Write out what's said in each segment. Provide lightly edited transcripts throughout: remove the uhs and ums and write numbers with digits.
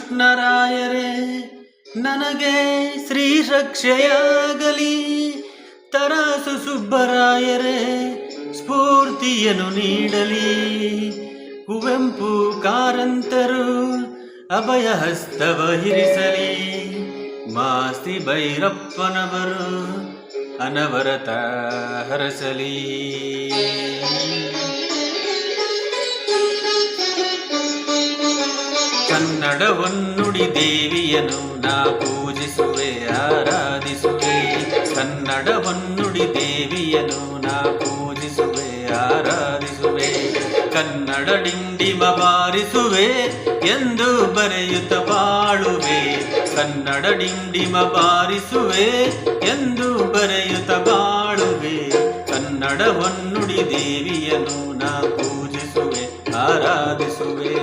ಕೃಷ್ಣರಾಯರೇ ನನಗೆ ಶ್ರೀರಕ್ಷೆಯಾಗಲಿ. ತರಾಸು ಸುಬ್ಬರಾಯರೇ ಸ್ಫೂರ್ತಿಯನ್ನು ನೀಡಲಿ. ಕುವೆಂಪು ಕಾರಂತರು ಅಭಯ ಹಸ್ತವ ಹಿರಿಸಲಿ. ಮಾಸ್ತಿ ಭೈರಪ್ಪನವರು ಅನವರತ ಹರಸಲಿ. ಕನ್ನಡವನ್ನುಡಿ ದೇವಿಯನ್ನು ನಾ ಪೂಜಿಸುವೆ ಆರಾಧಿಸುವೆ. ಕನ್ನಡವನ್ನುಡಿ ದೇವಿಯನ್ನು ನಾ ಪೂಜಿಸುವೆ ಆರಾಧಿಸುವೆ. ಕನ್ನಡ ಡಿಂಡಿಮ ಬಾರಿಸುವೆ ಎಂದು ಬರೆಯುತ್ತ ಬಾಳುವೆ. ಕನ್ನಡ ಡಿಂಡಿಮ ಬಾರಿಸುವೆ ಎಂದು ಬರೆಯುತ್ತ ಬಾಳುವೆ. ಕನ್ನಡವನ್ನುಡಿ ದೇವಿಯನ್ನು ನಾ ಪೂಜಿಸುವೆ ಆರಾಧಿಸುವೆ.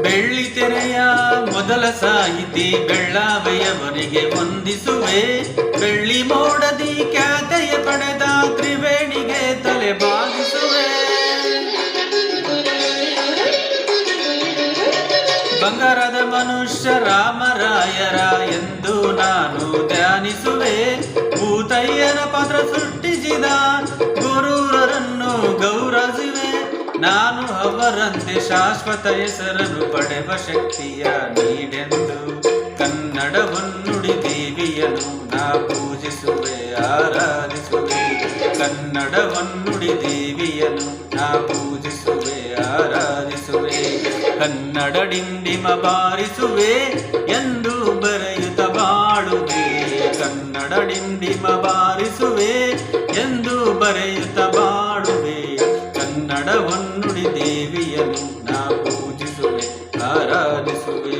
ಬೆಳ್ಳಿತೆರೆಯ ಮೊದಲ ಸಾಹಿತಿ ಬೆಳ್ಳಾವೆಯವರಿಗೆ ವಂದಿಸುವೆ. ಬೆಳ್ಳಿ ಮೋಡದಿ ಖ್ಯಾತೆಯ ಪಡೆದ ತ್ರಿವೇಣಿಗೆ ತಲೆ ಬಾಗಿಸುವೆ. ಬಂಗಾರದ ಮನುಷ್ಯ ರಾಮರಾಯರ ಎಂದು ನಾನು ಧ್ಯಾನಿಸುವೆ. ಭೂತಯ್ಯನ ಪಾತ್ರ ಸೃಷ್ಟಿಸಿದ ಗುರೂರರನ್ನು ಗೌರವಿಸುವೆ. ನಾನು ಅವರಂತೆ ಶಾಶ್ವತ ಹೆಸರನ್ನು ಪಡೆವ ಶಕ್ತಿಯ ನೀಡೆಂದು ಕನ್ನಡವನ್ನುಡಿ ದೇವಿಯನ್ನು ನಾ ಪೂಜಿಸುವೆ ಆರಾಧಿಸುವೆ. ಕನ್ನಡವನ್ನುಡಿ ದೇವಿಯನ್ನು ನಾ ಪೂಜಿಸುವೆ ಆರಾಧಿಸುವೆ. ಕನ್ನಡ ಡಿಂಡಿಮ ಬಾರಿಸುವೆ ಎಂದು ಬರೆಯುತ್ತ ಬಾಳುವೆ. ಕನ್ನಡ ಡಿಂಡಿಮ ಬಾರಿಸುವೆ ಎಂದು ಬರೆಯುತ್ತ ಬಾಳುವೆ. ಕನ್ನಡವನ್ನುಡಿ ದೇವಿಯನ್ನು ನಾ ಪೂಜಿಸುವೆ ಆರಾಧಿಸುವೆ.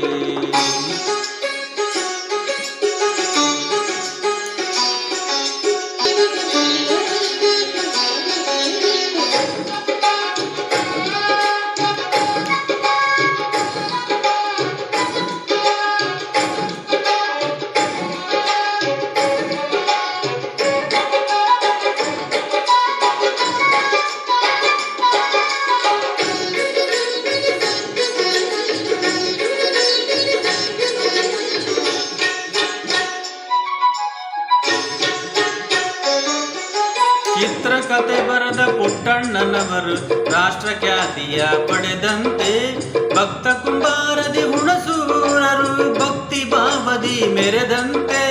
ಚಿತ್ರಕಥೆ ಬರೆದ ಪುಟ್ಟಣ್ಣನವರು ರಾಷ್ಟ್ರ ಖ್ಯಾತಿಯ ಪಡೆದಂತೆ ಭಕ್ತ ಕುಂಬಾರದಿ ಹುಣಸೂರರು ಭಕ್ತಿ ಭಾವದಿ ಮೆರೆದಂತೆ.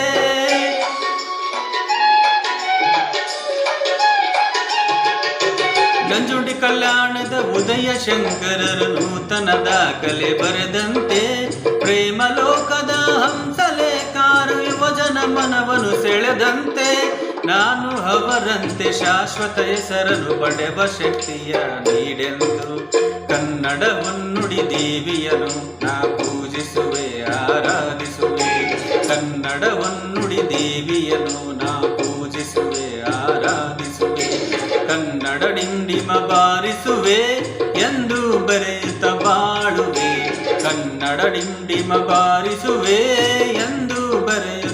ನಂಜುಂಡಿ ಕಲ್ಯಾಣದ ಉದಯ ಶಂಕರರು ನೂತನ ದಾಖಲೆ ಬರೆದಂತೆ. ಪ್ರೇಮ ಲೋಕದ ಹಂಸಲೇಖರು ಯುವಜನ ಮನವನ್ನು ಸೆಳೆದಂತೆ. ನಾನು ಅವರಂತೆ ಶಾಶ್ವತ ಹೆಸರನ್ನು ಪಡೆವ ಶಕ್ತಿಯ ನೀಡೆಂದು ಕನ್ನಡವನ್ನುಡಿ ದೇವಿಯನ್ನು ನಾ ಪೂಜಿಸುವೆ ಆರಾಧಿಸುವೆ. ಕನ್ನಡವನ್ನುಡಿ ದೇವಿಯನ್ನು ನಾ ಪೂಜಿಸುವೆ ಆರಾಧಿಸುವೆ. ಕನ್ನಡ ಡಿಂಡಿಮ ಬಾರಿಸುವೆ ಎಂದು ಬರೆಯುತ್ತ ಬಾಳುವೆ. ಕನ್ನಡ ಡಿಂಡಿಮ ಬಾರಿಸುವೆ ಎಂದು ಬರೆಯುತ್ತ